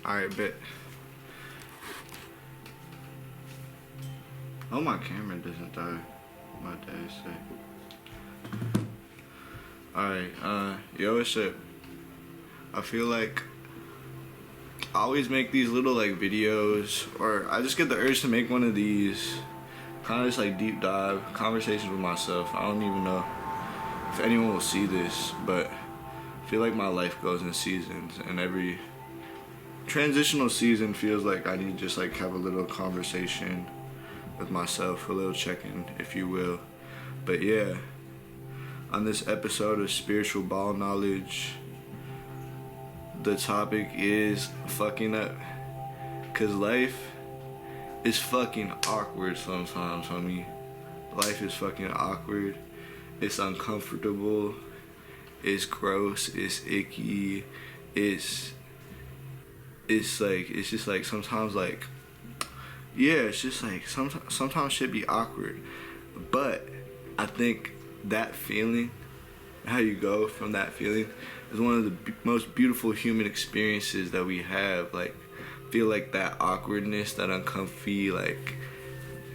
Alright, bet. Oh, my camera doesn't die. My dad said. Alright, yo, what's up? I feel like I always make these little like videos, or I just get the urge to make one of these kind of just like deep dive conversations with myself. I don't even know if anyone will see this, but I feel like my life goes in seasons, and every transitional season feels like I need to just like have a little conversation with myself, a little check-in, if you will. But yeah, on this episode of Spiritual Ball Knowledge, the topic is fucking up. Cause life is fucking awkward sometimes, homie. Life is fucking awkward. It's uncomfortable. It's gross. It's icky. It's just like sometimes like, yeah, it's just like sometimes shit be awkward. But I think that feeling, how you go from that feeling, is one of the most beautiful human experiences that we have. Like, feel like that awkwardness, that uncomfy, like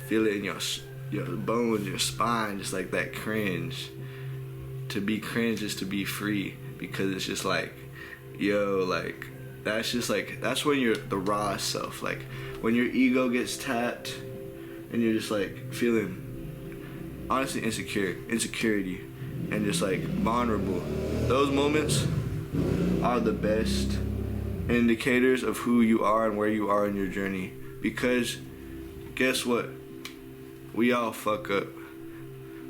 feel it in your bones, your spine, just like that cringe. To be cringe is to be free, because it's just like, yo, like that's just like, that's when you're the raw self. Like when your ego gets tapped and you're just like feeling honestly insecurity and just like vulnerable. Those moments are the best indicators of who you are and where you are in your journey. Because guess what? We all fuck up.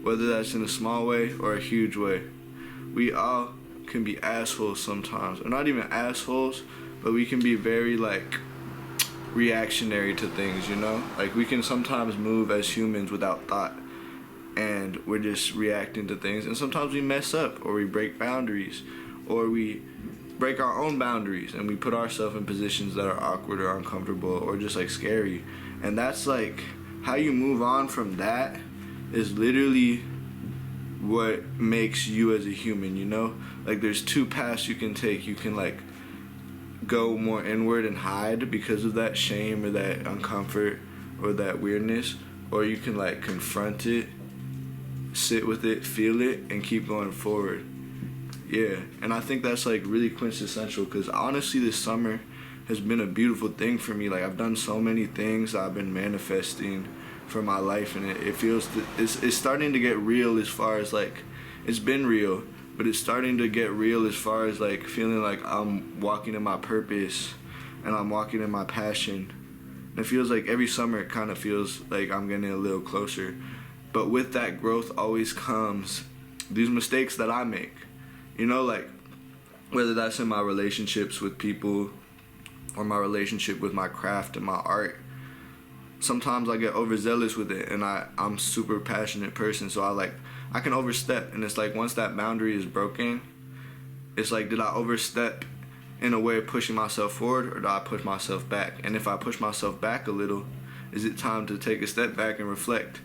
Whether that's in a small way or a huge way. We all can be assholes sometimes. Or not even assholes, but we can be very like reactionary to things, you know? Like we can sometimes move as humans without thought, and we're just reacting to things, and sometimes we mess up, or we break boundaries, or we break our own boundaries, and we put ourselves in positions that are awkward or uncomfortable or just like scary. And that's like how you move on from that is literally what makes you as a human, you know? Like there's two paths you can take. You can like go more inward and hide because of that shame or that uncomfort or that weirdness, or you can like confront it, sit with it, feel it, and keep going forward. Yeah, and I think that's like really quintessential, because honestly this summer has been a beautiful thing for me. Like I've done so many things I've been manifesting for my life, and it feels it's starting to get real, as far as like it's been real, but it's starting to get real as far as like feeling like I'm walking in my purpose and I'm walking in my passion. And it feels like every summer it kind of feels like I'm getting a little closer. But with that growth always comes these mistakes that I make. You know, like whether that's in my relationships with people or my relationship with my craft and my art. Sometimes I get overzealous with it, and I'm a super passionate person, so I can overstep. And it's like once that boundary is broken, it's like, did I overstep in a way of pushing myself forward, or did I push myself back? And if I push myself back a little, is it time to take a step back and reflect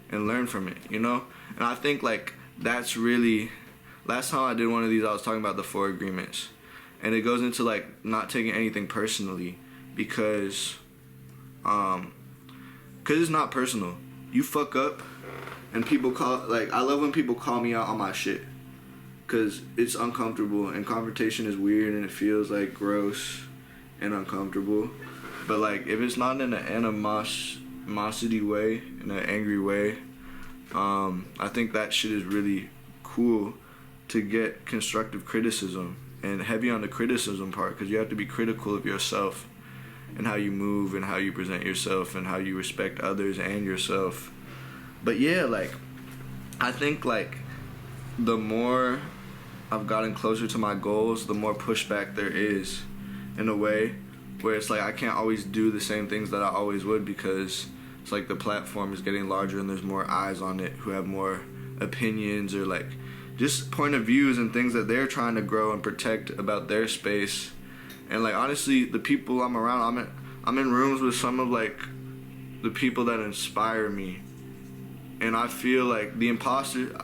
and learn from it, you know? And I think like that's really, last time I did one of these I was talking about the 4 agreements, and it goes into like not taking anything personally, because it's not personal. You fuck up and people I love when people call me out on my shit, because it's uncomfortable and confrontation is weird and it feels like gross and uncomfortable. But like if it's not in an animosity way, in an angry way, I think that shit is really cool to get constructive criticism, and heavy on the criticism part, because you have to be critical of yourself and how you move and how you present yourself and how you respect others and yourself. But yeah, like I think like the more I've gotten closer to my goals, the more pushback there is, in a way where it's like I can't always do the same things that I always would, because it's like the platform is getting larger and there's more eyes on it who have more opinions, or like just point of views and things that they're trying to grow and protect about their space. And like honestly, the people I'm around, I'm in rooms with some of like the people that inspire me, and I feel like the imposter.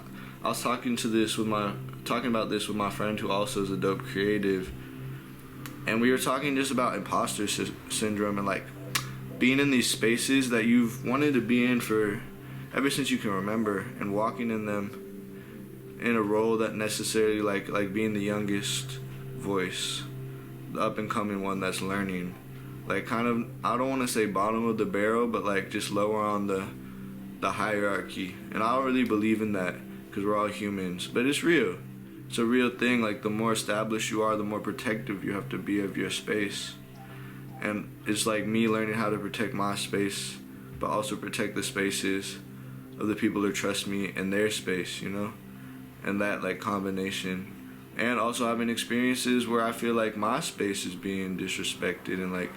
I was talking about this with my friend who also is a dope creative, And we were talking just about imposter syndrome and like being in these spaces that you've wanted to be in for ever since you can remember, and walking in them in a role that necessarily like being the youngest voice, the up and coming one that's learning, like kind of, I don't want to say bottom of the barrel, but like just lower on the hierarchy. And I don't really believe in that because we're all humans, but it's real. It's a real thing. Like the more established you are, the more protective you have to be of your space. And it's like me learning how to protect my space, but also protect the spaces of the people who trust me in their space, you know? And that like combination. And also having experiences where I feel like my space is being disrespected and like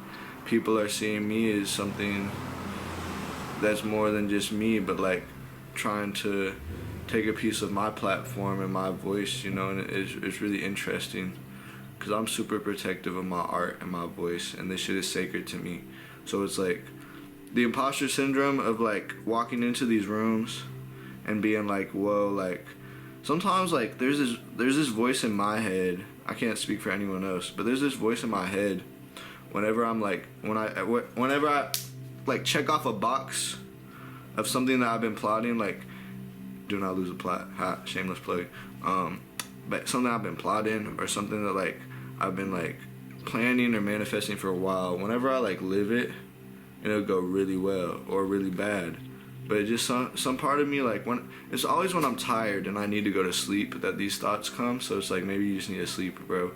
people are seeing me as something that's more than just me, but like trying to take a piece of my platform and my voice, you know? And it's really interesting because I'm super protective of my art and my voice, and this shit is sacred to me. So it's like the imposter syndrome of like walking into these rooms and being like, whoa, like sometimes like there's this voice in my head. I can't speak for anyone else, but there's this voice in my head whenever I'm like, whenever I like check off a box of something that I've been plotting, like do not lose a plot, shameless plug, but something I've been plotting or something that like I've been like planning or manifesting for a while, whenever I like live it, it'll go really well or really bad. But it just some part of me, like when it's always when I'm tired and I need to go to sleep that these thoughts come. So it's like maybe you just need to sleep, bro.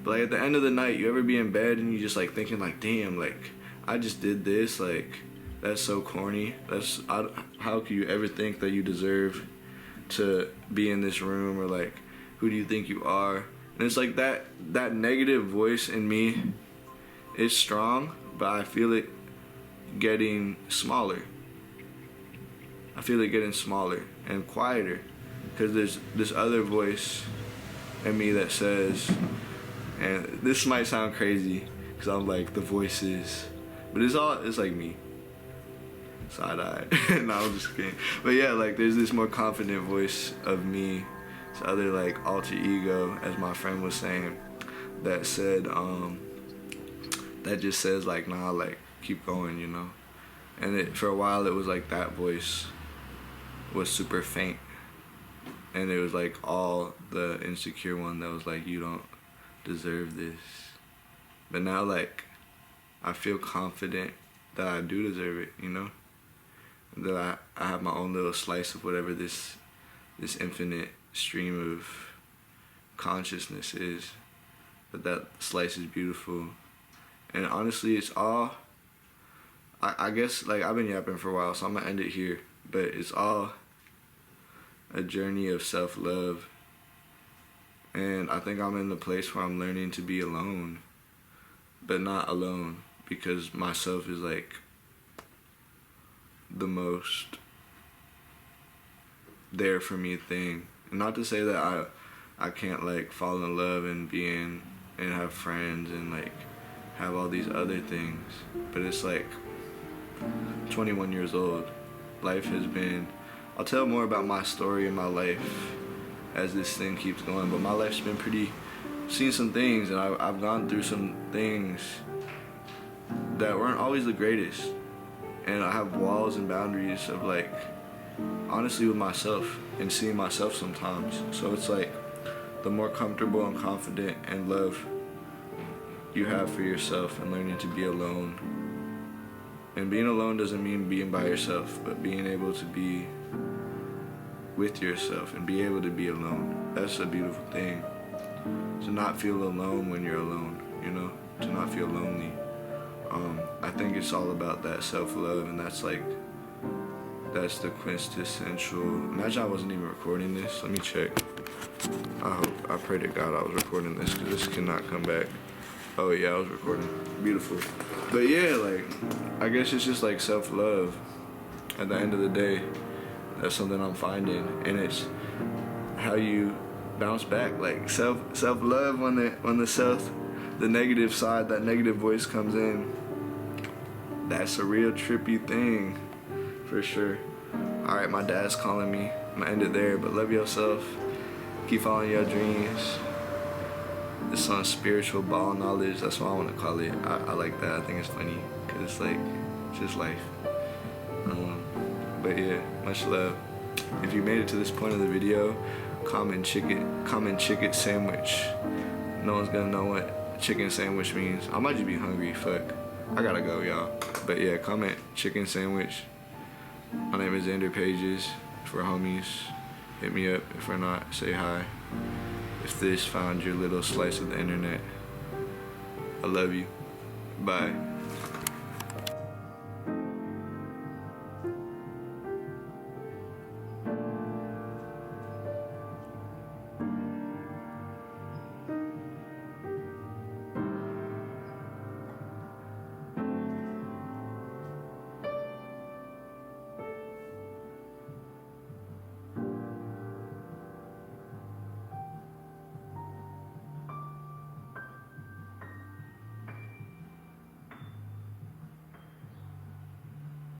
But like at the end of the night, you ever be in bed and you just like thinking like, damn, like I just did this, like that's so corny. How can you ever think that you deserve to be in this room, or like who do you think you are? And it's like that negative voice in me is strong, but I feel it getting smaller. I feel it getting smaller and quieter because there's this other voice in me that says, and this might sound crazy because I'm like the voices, but it's like me. Side-eye. No, I'm just kidding. But yeah, like there's this more confident voice of me, this other like alter ego, as my friend was saying, that said, that just says like, nah, like keep going, you know? And for a while it was like that voice was super faint, and it was like all the insecure one that was like, you don't deserve this. But now like I feel confident that I do deserve it, you know? That I have my own little slice of whatever this infinite stream of consciousness is. But that slice is beautiful. And honestly, it's all, I guess, like I've been yapping for a while, so I'm gonna end it here. But it's all a journey of self-love. And I think I'm in the place where I'm learning to be alone. But not alone, because myself is like the most there for me thing. And not to say that I can't like fall in love and and have friends and like have all these other things, but it's like 21 years old. Life has been, I'll tell more about my story and my life as this thing keeps going, but my life's been seen some things, and I've gone through some things that weren't always the greatest. And I have walls and boundaries of like, honestly, with myself and seeing myself sometimes. So it's like, the more comfortable and confident and love you have for yourself and learning to be alone. And being alone doesn't mean being by yourself, but being able to be with yourself and be able to be alone. That's a beautiful thing. To not feel alone when you're alone, you know? To not feel lonely. I think it's all about that self-love, and that's the quintessential. Imagine I wasn't even recording this. Let me check. I pray to God I was recording this, because this cannot come back. Oh yeah, I was recording. Beautiful. But yeah, like, I guess it's just like self-love. At the end of the day, that's something I'm finding, and it's how you bounce back. Like self-love when the negative side, that negative voice comes in. That's a real trippy thing, for sure. Alright, my dad's calling me. I'm gonna end it there, but love yourself. Keep following your dreams. It's on spiritual ball knowledge. That's what I want to call it. I like that. I think it's funny because it's like just life. But yeah, much love. If you made it to this point of the video, comment chicken sandwich. No one's gonna know what chicken sandwich means. I might just be hungry. Fuck. I gotta go, y'all. But yeah, comment chicken sandwich. My name is Xander Pages. For homies, hit me up. If we're not, say hi. If this found your little slice of the internet, I love you. Bye.